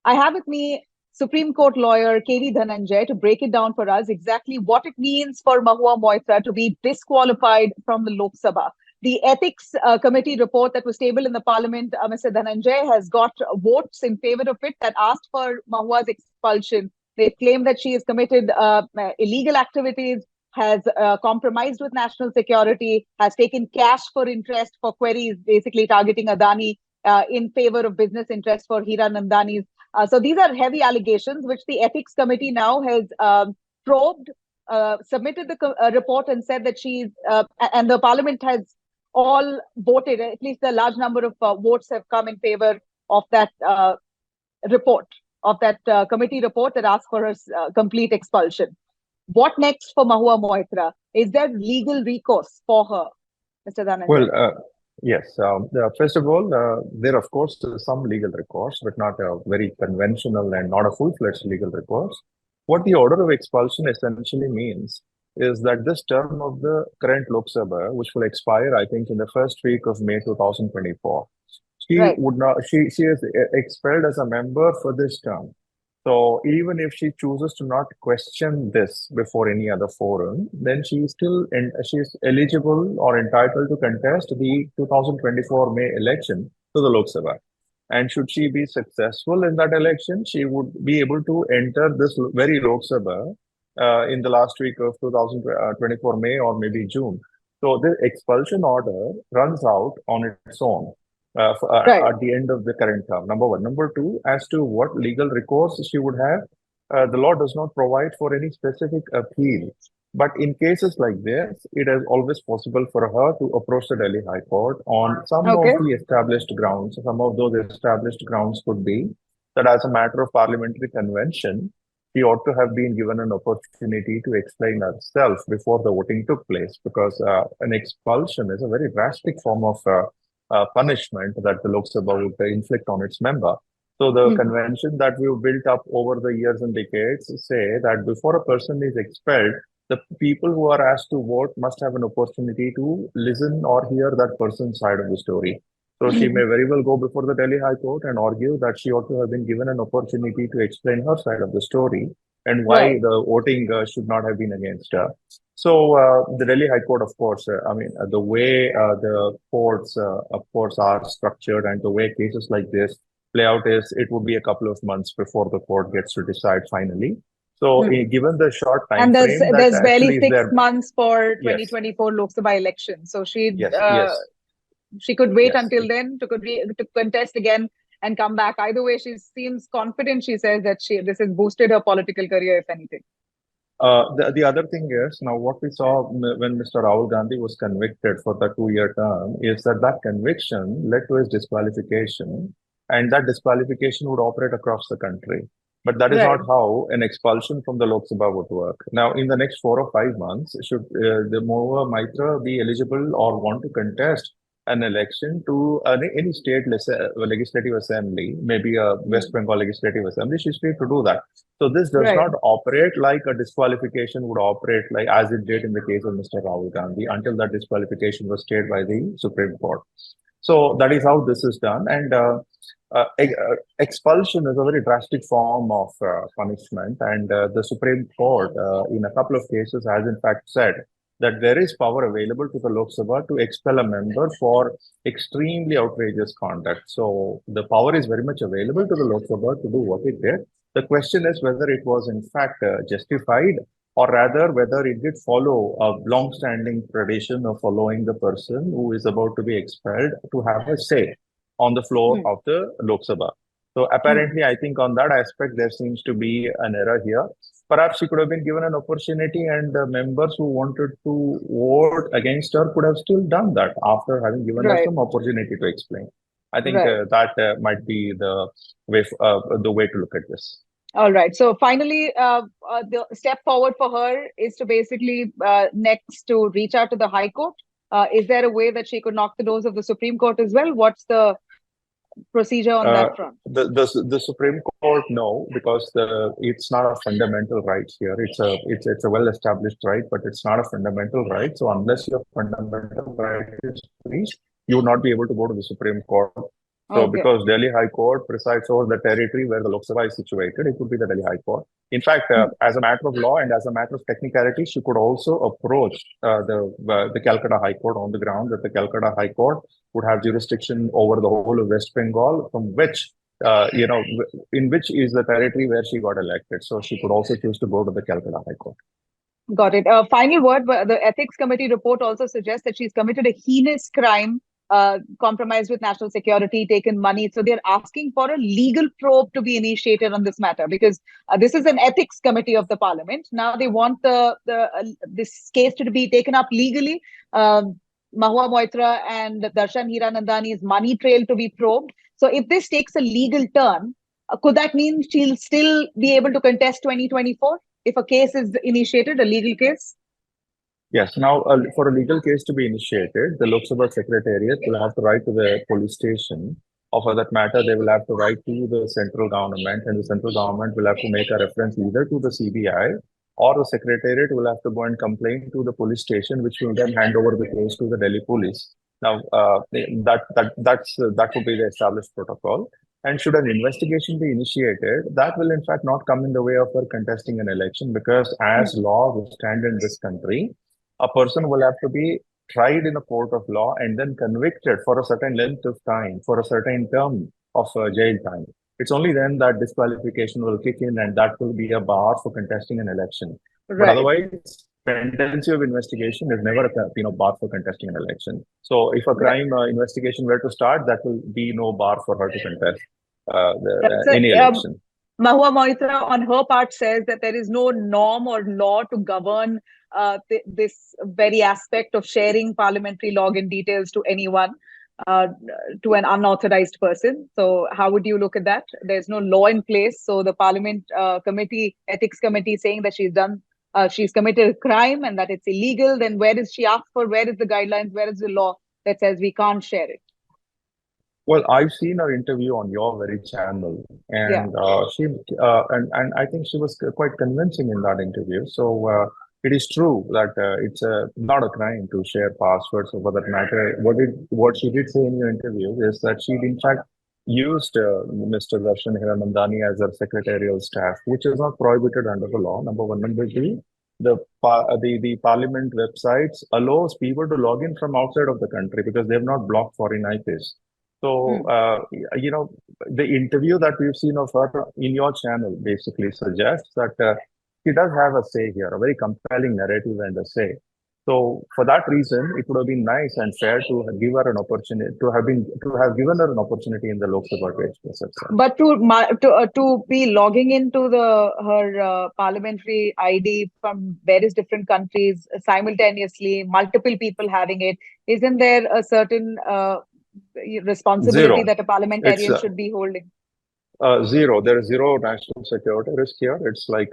I have with me Supreme Court lawyer Kirit Dhananjay to break it down for us exactly what it means for Mahua Moitra to be disqualified from the Lok Sabha. The ethics committee report that was tabled in the parliament, Mr. Dhananjay, has got votes in favor of it that asked for Mahua's expulsion. They claim that she has committed illegal activities, has compromised with national security, has taken cash for interest for queries, basically targeting Adani in favor of business interests for Hira Nandani's. So these are heavy allegations, which the ethics committee now has probed, submitted the report and said that she's, and the parliament has all voted, at least a large number of votes have come in favor of that report, of that committee report that asked for her complete expulsion. What next for Mahua Moitra? Is there legal recourse for her, Mr. Dhananjay? Well, yes. First of all, there of course is some legal recourse, but not a very conventional and not a full-fledged legal recourse. What the order of expulsion essentially means is that this term of the current Lok Sabha, which will expire, I think, in the first week of May 2024, she is expelled as a member for this term. So even if she chooses to not question this before any other forum, then she is eligible or entitled to contest the 2024 May election to the Lok Sabha. And should she be successful in that election, she would be able to enter this very Lok Sabha in the last week of 2024 May or maybe June. So the expulsion order runs out on its own. At the end of the current term, number one. Number two, as to what legal recourse she would have, the law does not provide for any specific appeal. But in cases like this, it is always possible for her to approach the Delhi High Court on some of the established grounds. Some of those established grounds could be that as a matter of parliamentary convention, she ought to have been given an opportunity to explain herself before the voting took place, because an expulsion is a very drastic form of punishment that the Lok Sabha would inflict on its member. So the convention that we've built up over the years and decades say that before a person is expelled, the people who are asked to vote must have an opportunity to listen or hear that person's side of the story. So she may very well go before the Delhi High Court and argue that she ought to have been given an opportunity to explain her side of the story and why the voting should not have been against her. So the Delhi High Court, of course, the way the courts, of course, are structured and the way cases like this play out is it would be a couple of months before the court gets to decide finally. So given the short time and there's frame, there's barely 6 months for 2024 Lok Sabha election. So she could wait until then to contest again and come back. Either way, she seems confident. She says that this has boosted her political career, if anything. The other thing is, now what we saw when Mr. Rahul Gandhi was convicted for the 2-year term is that conviction led to his disqualification, and that disqualification would operate across the country. But that is not how an expulsion from the Lok Sabha would work. Now, in the next 4 or 5 months, should the Mahua Moitra be eligible or want to contest an election to any state legislative assembly, maybe a West Bengal legislative assembly, she's free to do that. So this does not operate like a disqualification would operate like as it did in the case of Mr. Rahul Gandhi until that disqualification was stayed by the Supreme Court. So that is how this is done. And expulsion is a very drastic form of punishment. And the Supreme Court, in a couple of cases, has in fact said that there is power available to the Lok Sabha to expel a member for extremely outrageous conduct. So the power is very much available to the Lok Sabha to do what it did. The question is whether it was in fact justified, or rather whether it did follow a long-standing tradition of following the person who is about to be expelled to have a say on the floor of the Lok Sabha. So apparently, I think on that aspect, there seems to be an error here. Perhaps she could have been given an opportunity, and members who wanted to vote against her could have still done that after having given her some opportunity to explain. I think that might be the way to look at this. All right. So finally, the step forward for her is to basically next to reach out to the High Court. Is there a way that she could knock the doors of the Supreme Court as well? What's the procedure on that front? The Supreme Court, no, because it's not a fundamental right here. It's a well-established right, but it's not a fundamental right. So unless your fundamental right is reached, you would not be able to go to the Supreme Court. So Okay. because Delhi High Court presides over the territory where the Lok Sabha is situated, it would be the Delhi High Court. In fact, as a matter of law and as a matter of technicality, she could also approach the Calcutta High Court on the ground that the Calcutta High Court would have jurisdiction over the whole of West Bengal, from which in which is the territory where she got elected. So she could also choose to go to the Calcutta High Court. Got it. Final word. The ethics committee report also suggests that she's committed a heinous crime, compromised with national security, taken money. So they're asking for a legal probe to be initiated on this matter, because this is an ethics committee of the parliament. Now they want this case to be taken up legally. Mahua Moitra and Darshan Hiranandani's money trail to be probed. So if this takes a legal turn, could that mean she'll still be able to contest 2024 if a case is initiated, a legal case? Yes. Now, for a legal case to be initiated, the Lok Sabha Secretariat will have to write to the police station. Or for that matter, they will have to write to the central government, and the central government will have to make a reference either to the CBI, or the Secretariat will have to go and complain to the police station, which will then hand over the case to the Delhi police. Now, that would be the established protocol. And should an investigation be initiated, that will in fact not come in the way of her contesting an election, because as law will stand in this country, a person will have to be tried in a court of law and then convicted for a certain length of time, for a certain term of jail time. It's only then that disqualification will kick in, and that will be a bar for contesting an election. But Right. otherwise, pendency of investigation is never a bar for contesting an election. So if a crime investigation were to start, that will be no bar for her to contest any election. Mahua Moitra, on her part, says that there is no norm or law to govern this very aspect of sharing parliamentary login details to anyone, to an unauthorized person. So how would you look at that? There's no law in place. So the parliament ethics committee saying that she's committed a crime and that it's illegal. Then where is she asked for? Where is the guidelines? Where is the law that says we can't share it? Well, I've seen her interview on your very channel, and she and I think she was quite convincing in that interview. So it is true that it's not a crime to share passwords, or for that matter. What she did say in your interview is that she in fact used Mr. Darshan Hiranandani as her secretarial staff, which is not prohibited under the law. Number one. Number two, the parliament websites allows people to log in from outside of the country because they have not blocked foreign IPs. So, the interview that we've seen of her in your channel basically suggests that she does have a say here, a very compelling narrative and a say. So, for that reason, it would have been nice and fair to give her an opportunity, to have given her an opportunity in the Lok Sabha to express herself. But to be logging into her parliamentary ID from various different countries simultaneously, multiple people having it, isn't there a certain responsibility that a parliamentarian should be holding? Zero. There is zero national security risk here. It's like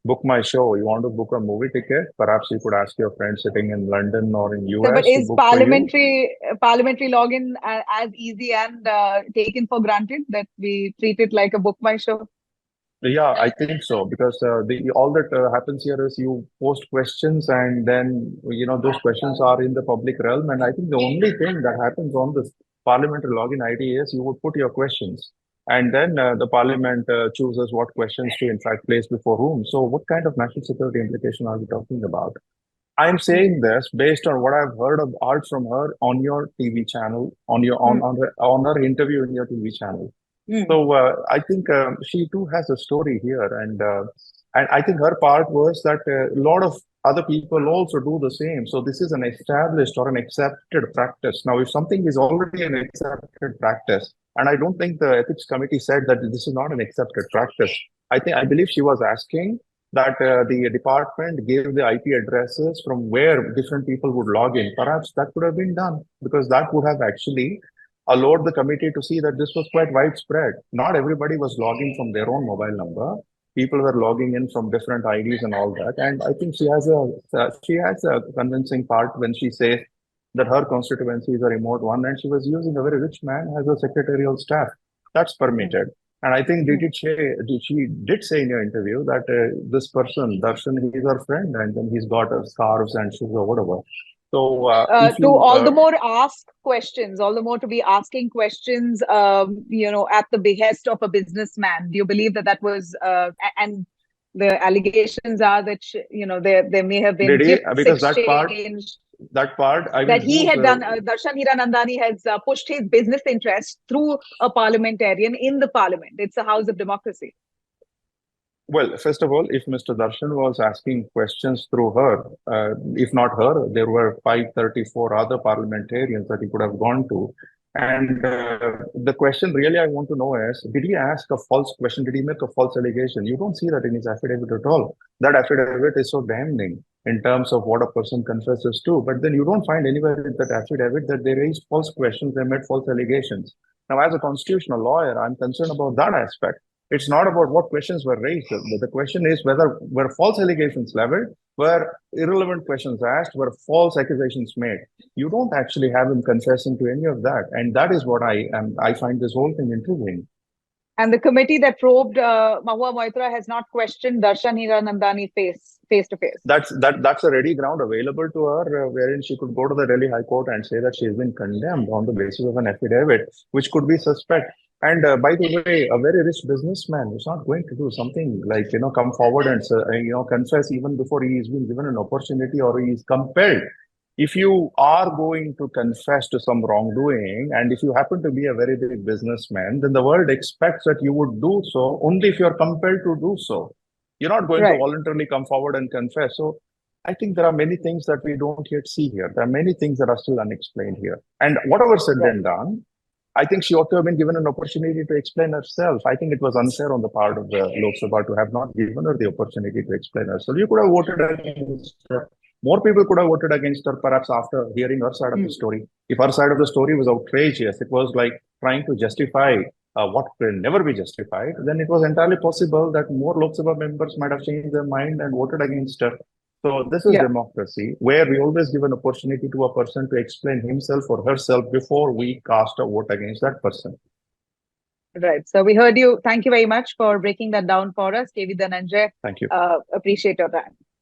book my show. You want to book a movie ticket? Perhaps you could ask your friend sitting in London or in US. But is parliamentary login as easy and taken for granted that we treat it like a book my show? Yeah, I think so, because all that happens here is you post questions, and then those questions are in the public realm. And I think the only thing that happens on this parliamentary login ID is you would put your questions, and then the parliament chooses what questions to in fact place before whom. So, what kind of national security implication are we talking about? I'm saying this based on what I've heard of art from her on your TV channel, on her interview in your TV channel. So I think she too has a story here, and I think her part was that a lot of other people also do the same. So this is an established or an accepted practice. Now, if something is already an accepted practice, and I don't think the ethics committee said that this is not an accepted practice. I believe she was asking that the department gave the IP addresses from where different people would log in. Perhaps that could have been done, because that would have actually allowed the committee to see that this was quite widespread. Not everybody was logging from their own mobile number. People were logging in from different IDs and all that. And I think she has a convincing part when she says that her constituency is a remote one, and she was using a very rich man as a secretarial staff. That's permitted. And I think she did say in your interview that this person, Darshan, he's her friend, and then he's got scarves and shoes or whatever. So if To you all the more ask questions, all the more to be asking questions, at the behest of a businessman. Do you believe that that was, and the allegations are that, there may have been did he, gifts because exchanged, that part, I that mean, he had done, Darshan Hiranandani has pushed his business interests through a parliamentarian in the parliament. It's a house of democracy. well, first of all, if Mr. Darshan was asking questions through her, if not her, there were 534 other parliamentarians that he could have gone to. And the question really I want to know is, did he ask a false question? Did he make a false allegation? You don't see that in his affidavit at all. That affidavit is so damning in terms of what a person confesses to. But then you don't find anywhere in that affidavit that they raised false questions, they made false allegations. Now, as a constitutional lawyer, I'm concerned about that aspect. It's not about what questions were raised. The question is whether were false allegations leveled, were irrelevant questions asked, were false accusations made. You don't actually have him confessing to any of that, and that is what I find this whole thing intriguing. And the committee that probed Mahua Moitra has not questioned Darshan Hiranandani face to face. That's a ready ground available to her, wherein she could go to the Delhi High Court and say that she has been condemned on the basis of an affidavit, which could be suspect. And by the way, a very rich businessman is not going to do something like, come forward and, confess even before he is being given an opportunity or he is compelled. If you are going to confess to some wrongdoing, and if you happen to be a very big businessman, then the world expects that you would do so only if you're compelled to do so. You're not going to voluntarily come forward and confess. So I think there are many things that we don't yet see here. There are many things that are still unexplained here. And whatever said and done, I think she ought to have been given an opportunity to explain herself. I think it was unfair on the part of the Lok Sabha to have not given her the opportunity to explain herself. You could have voted against her. More people could have voted against her, perhaps after hearing her side of the story. If her side of the story was outrageous, it was like trying to justify what will never be justified, then it was entirely possible that more Lok Sabha members might have changed their mind and voted against her. So this is democracy, where we always give an opportunity to a person to explain himself or herself before we cast a vote against that person. Right. So we heard you. Thank you very much for breaking that down for us, KV Dhananjay. Thank you. Appreciate your time.